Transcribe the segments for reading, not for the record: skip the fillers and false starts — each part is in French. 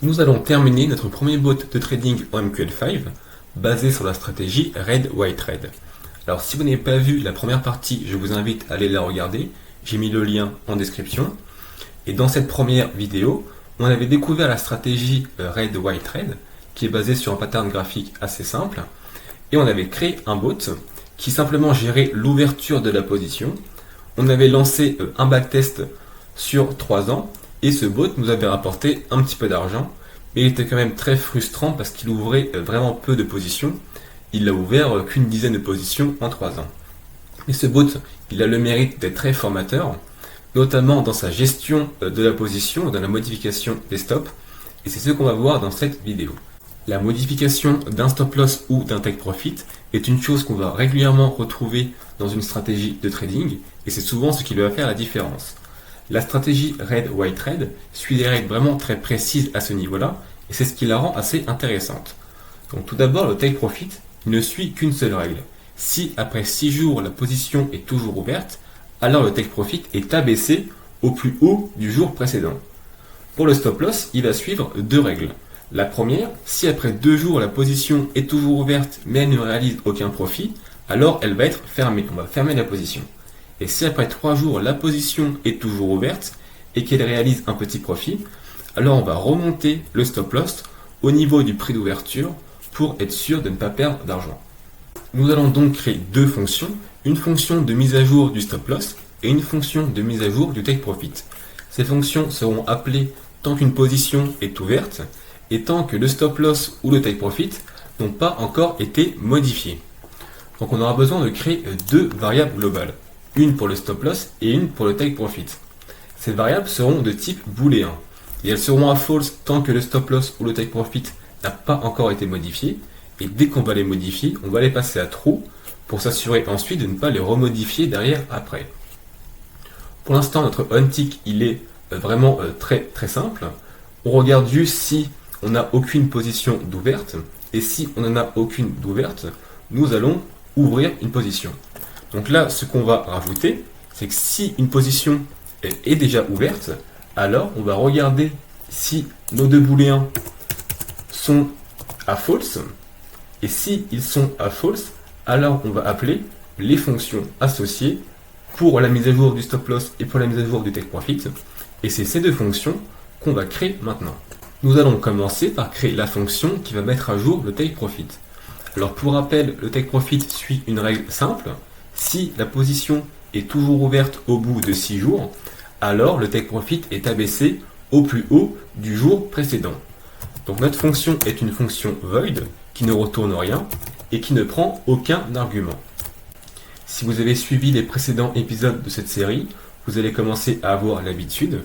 Nous allons terminer notre premier bot de trading en MQL5 basé sur la stratégie Red White Red. Alors si vous n'avez pas vu la première partie, je vous invite à aller la regarder. J'ai mis le lien en description. Et dans cette première vidéo, on avait découvert la stratégie Red White Red qui est basée sur un pattern graphique assez simple. Et on avait créé un bot qui simplement gérait l'ouverture de la position. On avait lancé un backtest sur 3 ans. Et ce bot nous avait rapporté un petit peu d'argent, mais il était quand même très frustrant parce qu'il ouvrait vraiment peu de positions. Il n'a ouvert qu'une dizaine de positions en 3 ans. Et ce bot, il a le mérite d'être très formateur, notamment dans sa gestion de la position, dans la modification des stops, et c'est ce qu'on va voir dans cette vidéo. La modification d'un stop loss ou d'un take profit est une chose qu'on va régulièrement retrouver dans une stratégie de trading, et c'est souvent ce qui va faire la différence. La stratégie Red White Red suit des règles vraiment très précises à ce niveau-là, et c'est ce qui la rend assez intéressante. Donc tout d'abord, le take profit ne suit qu'une seule règle. Si après 6 jours la position est toujours ouverte, alors le take profit est abaissé au plus haut du jour précédent. Pour le stop loss, il va suivre 2 règles. La première, si après 2 jours la position est toujours ouverte mais elle ne réalise aucun profit, alors elle va être fermée, on va fermer la position. Et si après 3 jours la position est toujours ouverte et qu'elle réalise un petit profit, alors on va remonter le stop loss au niveau du prix d'ouverture pour être sûr de ne pas perdre d'argent. Nous allons donc créer 2 fonctions, une fonction de mise à jour du stop loss et une fonction de mise à jour du take profit. Ces fonctions seront appelées tant qu'une position est ouverte et tant que le stop loss ou le take profit n'ont pas encore été modifiés. Donc on aura besoin de créer 2 variables globales. Une pour le stop loss et une pour le take profit. Ces variables seront de type booléen et elles seront à false tant que le stop loss ou le take profit n'a pas encore été modifié, et dès qu'on va les modifier, on va les passer à true pour s'assurer ensuite de ne pas les remodifier derrière après. Pour l'instant, notre onTick il est vraiment très simple. On regarde juste si on n'a aucune position d'ouverte, et si on n'en a aucune d'ouverte, nous allons ouvrir une position. Donc là, ce qu'on va rajouter, c'est que si une position est déjà ouverte, alors on va regarder si nos 2 booléens sont à false. Et si ils sont à false, alors on va appeler les fonctions associées pour la mise à jour du stop loss et pour la mise à jour du take profit. Et c'est ces 2 fonctions qu'on va créer maintenant. Nous allons commencer par créer la fonction qui va mettre à jour le take profit. Alors pour rappel, le take profit suit une règle simple. Si la position est toujours ouverte au bout de 6 jours, alors le take profit est abaissé au plus haut du jour précédent. Donc notre fonction est une fonction void qui ne retourne rien et qui ne prend aucun argument. Si vous avez suivi les précédents épisodes de cette série, vous allez commencer à avoir l'habitude.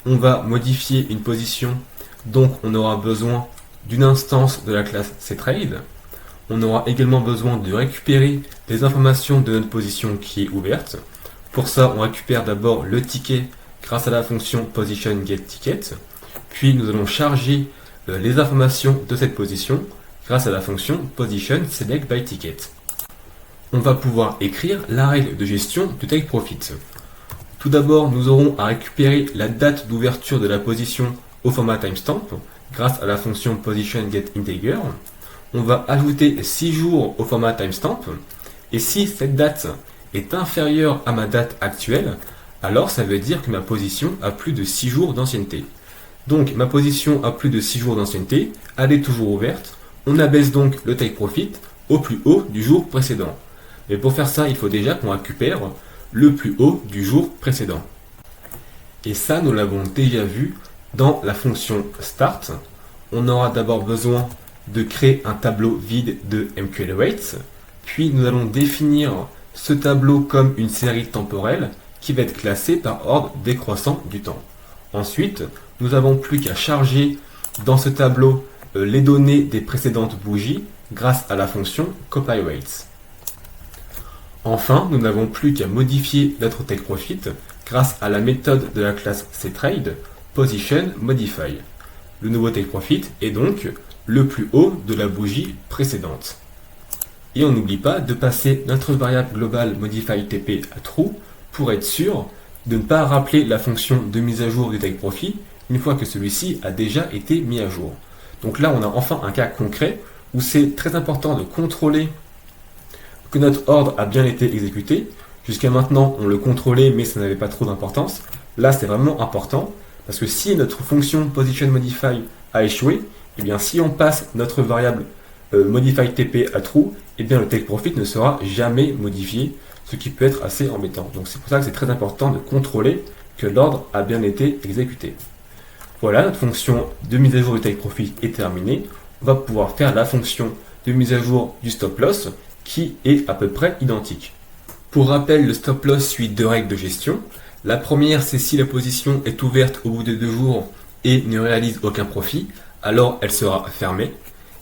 On va modifier une position, donc on aura besoin d'une instance de la classe cTrade. On aura également besoin de récupérer les informations de notre position qui est ouverte. Pour ça, on récupère d'abord le ticket grâce à la fonction positionGetTicket. Puis nous allons charger les informations de cette position grâce à la fonction positionSelectByTicket. On va pouvoir écrire la règle de gestion du take profit. Tout d'abord, nous aurons à récupérer la date d'ouverture de la position au format timestamp grâce à la fonction positionGetInteger. On va ajouter 6 jours au format timestamp, et si cette date est inférieure à ma date actuelle, alors ça veut dire que ma position a plus de 6 jours d'ancienneté. Donc ma position a plus de 6 jours d'ancienneté, elle est toujours ouverte, on abaisse donc le take profit au plus haut du jour précédent. Mais pour faire ça, il faut déjà qu'on récupère le plus haut du jour précédent. Et ça, nous l'avons déjà vu dans la fonction start. On aura d'abord besoin de créer un tableau vide de MQLWeights, puis nous allons définir ce tableau comme une série temporelle qui va être classée par ordre décroissant du temps. Ensuite, nous n'avons plus qu'à charger dans ce tableau les données des précédentes bougies grâce à la fonction copyWeights. Enfin, nous n'avons plus qu'à modifier notre take profit grâce à la méthode de la classe cTrade positionModify. Le nouveau take profit est donc le plus haut de la bougie précédente. Et on n'oublie pas de passer notre variable globale modifyTP à true pour être sûr de ne pas rappeler la fonction de mise à jour du take profit une fois que celui-ci a déjà été mis à jour. Donc là, on a enfin un cas concret où c'est très important de contrôler que notre ordre a bien été exécuté. Jusqu'à maintenant, on le contrôlait, mais ça n'avait pas trop d'importance. Là, c'est vraiment important, parce que si notre fonction positionModify a échoué, eh bien, si on passe notre variable modifyTP à true, eh bien, le takeProfit ne sera jamais modifié, ce qui peut être assez embêtant. Donc c'est pour ça que c'est très important de contrôler que l'ordre a bien été exécuté. Voilà, notre fonction de mise à jour du takeProfit est terminée. On va pouvoir faire la fonction de mise à jour du stop loss, qui est à peu près identique. Pour rappel, le stop loss suit deux règles de gestion. La première, c'est si la position est ouverte au bout de 2 jours et ne réalise aucun profit, alors elle sera fermée.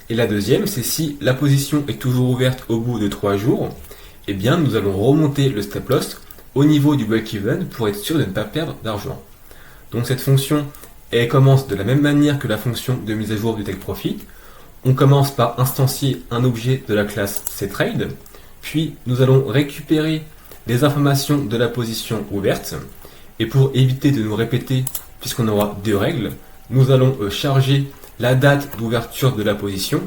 Et la deuxième, c'est si la position est toujours ouverte au bout de 3 jours, eh bien nous allons remonter le stop loss au niveau du break-even pour être sûr de ne pas perdre d'argent. Donc cette fonction, elle commence de la même manière que la fonction de mise à jour du takeProfit. On commence par instancier un objet de la classe cTrade, puis nous allons récupérer les informations de la position ouverte. Et pour éviter de nous répéter, puisqu'on aura deux règles, nous allons charger la date d'ouverture de la position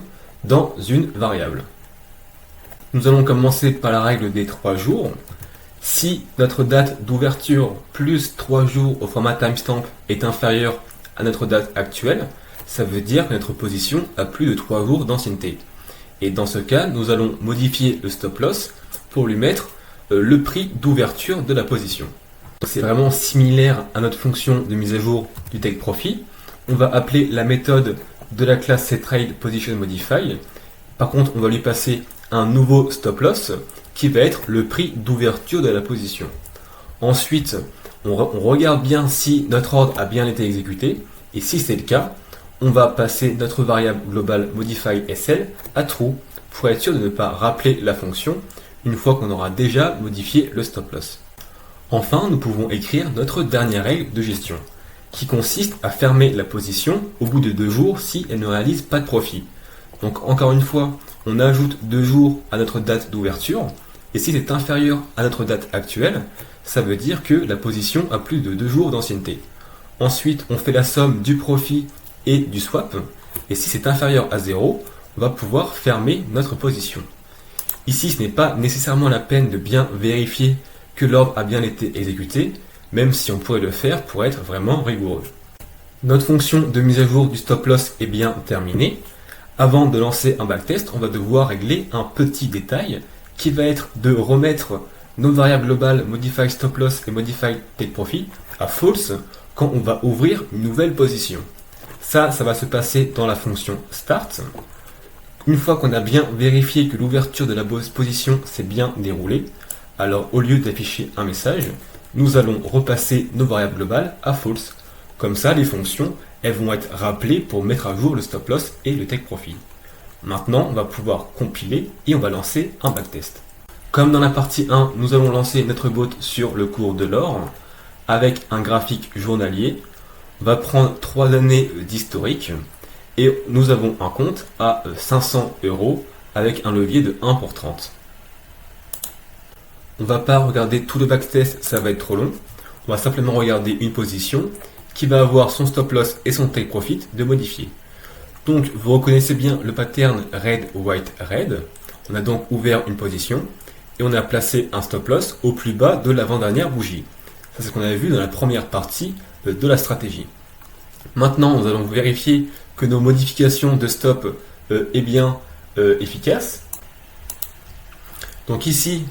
dans une variable. Nous allons commencer par la règle des 3 jours. Si notre date d'ouverture plus 3 jours au format timestamp est inférieure à notre date actuelle, ça veut dire que notre position a plus de 3 jours d'ancienneté. Et dans ce cas, nous allons modifier le stop loss pour lui mettre le prix d'ouverture de la position. C'est vraiment similaire à notre fonction de mise à jour du takeProfit. On va appeler la méthode de la classe cTrade positionModify. Par contre, on va lui passer un nouveau stop loss qui va être le prix d'ouverture de la position. Ensuite, on regarde bien si notre ordre a bien été exécuté. Et si c'est le cas, on va passer notre variable globale modifySL à true pour être sûr de ne pas rappeler la fonction une fois qu'on aura déjà modifié le stop loss. Enfin, nous pouvons écrire notre dernière règle de gestion, qui consiste à fermer la position au bout de 2 jours si elle ne réalise pas de profit. Donc encore une fois, on ajoute 2 jours à notre date d'ouverture, et si c'est inférieur à notre date actuelle, ça veut dire que la position a plus de 2 jours d'ancienneté. Ensuite, on fait la somme du profit et du swap, et si c'est inférieur à 0, on va pouvoir fermer notre position. Ici, ce n'est pas nécessairement la peine de bien vérifier que l'ordre a bien été exécuté, même si on pourrait le faire pour être vraiment rigoureux. Notre fonction de mise à jour du stop loss est bien terminée. Avant de lancer un backtest, on va devoir régler un petit détail qui va être de remettre nos variables globales modify stop loss et modify take profit à false quand on va ouvrir une nouvelle position. Ça va se passer dans la fonction start. Une fois qu'on a bien vérifié que l'ouverture de la position s'est bien déroulée, alors au lieu d'afficher un message, nous allons repasser nos variables globales à false. Comme ça, les fonctions, elles vont être rappelées pour mettre à jour le stop loss et le take profit. Maintenant, on va pouvoir compiler et on va lancer un backtest. Comme dans la partie 1, nous allons lancer notre bot sur le cours de l'or avec un graphique journalier. On va prendre 3 années d'historique et nous avons un compte à 500 € avec un levier de 1 pour 30. On ne va pas regarder tout le backtest, ça va être trop long. On va simplement regarder une position qui va avoir son stop loss et son take profit de modifier. Donc vous reconnaissez bien le pattern red, white, red. On a donc ouvert une position et on a placé un stop loss au plus bas de l'avant-dernière bougie. Ça, c'est ce qu'on avait vu dans la première partie de la stratégie. Maintenant, nous allons vérifier que nos modifications de stop est bien efficaces. Donc ici,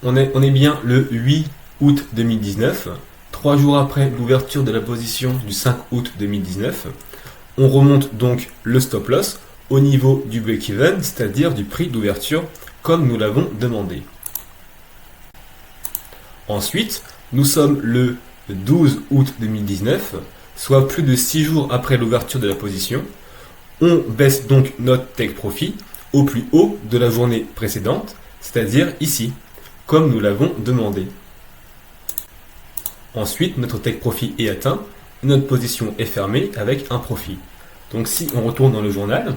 on est bien le 8 août 2019, 3 jours après l'ouverture de la position du 5 août 2019. On remonte donc le stop loss au niveau du break-even, c'est-à-dire du prix d'ouverture, comme nous l'avons demandé. Ensuite, nous sommes le 12 août 2019, soit plus de 6 jours après l'ouverture de la position. On baisse donc notre take profit au plus haut de la journée précédente, c'est-à-dire ici, comme nous l'avons demandé. Ensuite, notre take profit est atteint, notre position est fermée avec un profit. Donc si on retourne dans le journal,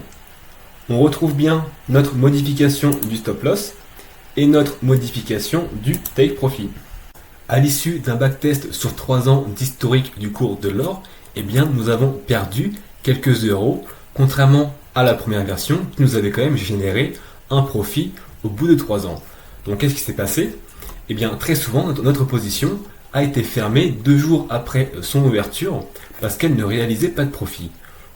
on retrouve bien notre modification du stop loss et notre modification du take profit. À l'issue d'un backtest sur 3 ans d'historique du cours de l'or, eh bien nous avons perdu quelques euros, contrairement à la première version qui nous avait quand même généré un profit au bout de 3 ans. Donc qu'est-ce qui s'est passé? Eh bien très souvent notre position a été fermée 2 jours après son ouverture parce qu'elle ne réalisait pas de profit.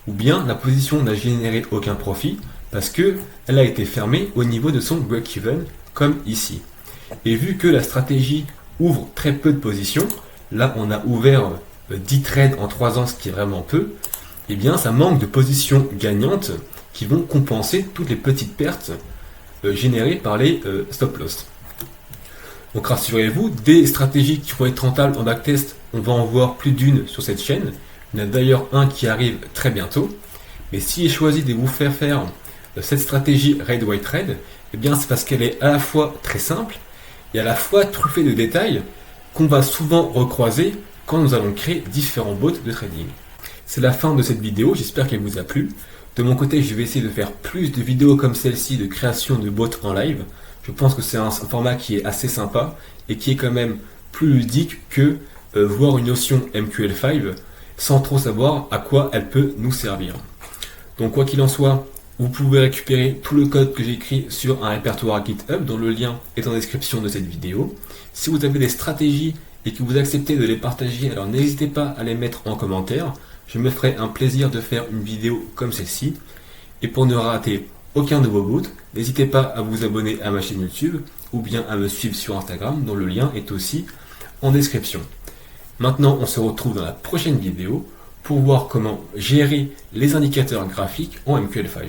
Ou bien la position n'a généré aucun profit parce qu'elle a été fermée au niveau de son break-even comme ici. Et vu que la stratégie ouvre très peu de positions, là on a ouvert 10 trades en 3 ans, ce qui est vraiment peu, eh bien ça manque de positions gagnantes qui vont compenser toutes les petites pertes générées par les stop loss. Donc rassurez-vous, des stratégies qui vont être rentables en backtest, on va en voir plus d'une sur cette chaîne. Il y en a d'ailleurs un qui arrive très bientôt. Mais si j'ai choisi de vous faire cette stratégie Red White Red, eh bien c'est parce qu'elle est à la fois très simple et à la fois truffée de détails qu'on va souvent recroiser quand nous allons créer différents bots de trading. C'est la fin de cette vidéo, j'espère qu'elle vous a plu. De mon côté, je vais essayer de faire plus de vidéos comme celle-ci de création de bots en live. Je pense que c'est un format qui est assez sympa et qui est quand même plus ludique que voir une notion MQL5 sans trop savoir à quoi elle peut nous servir. Donc quoi qu'il en soit, vous pouvez récupérer tout le code que j'ai écrit sur un répertoire GitHub dont le lien est en description de cette vidéo. Si vous avez des stratégies et que vous acceptez de les partager, alors n'hésitez pas à les mettre en commentaire. Je me ferai un plaisir de faire une vidéo comme celle-ci. Et pour ne rater aucun nouveau bot, n'hésitez pas à vous abonner à ma chaîne YouTube ou bien à me suivre sur Instagram dont le lien est aussi en description. Maintenant, on se retrouve dans la prochaine vidéo pour voir comment gérer les indicateurs graphiques en MQL5.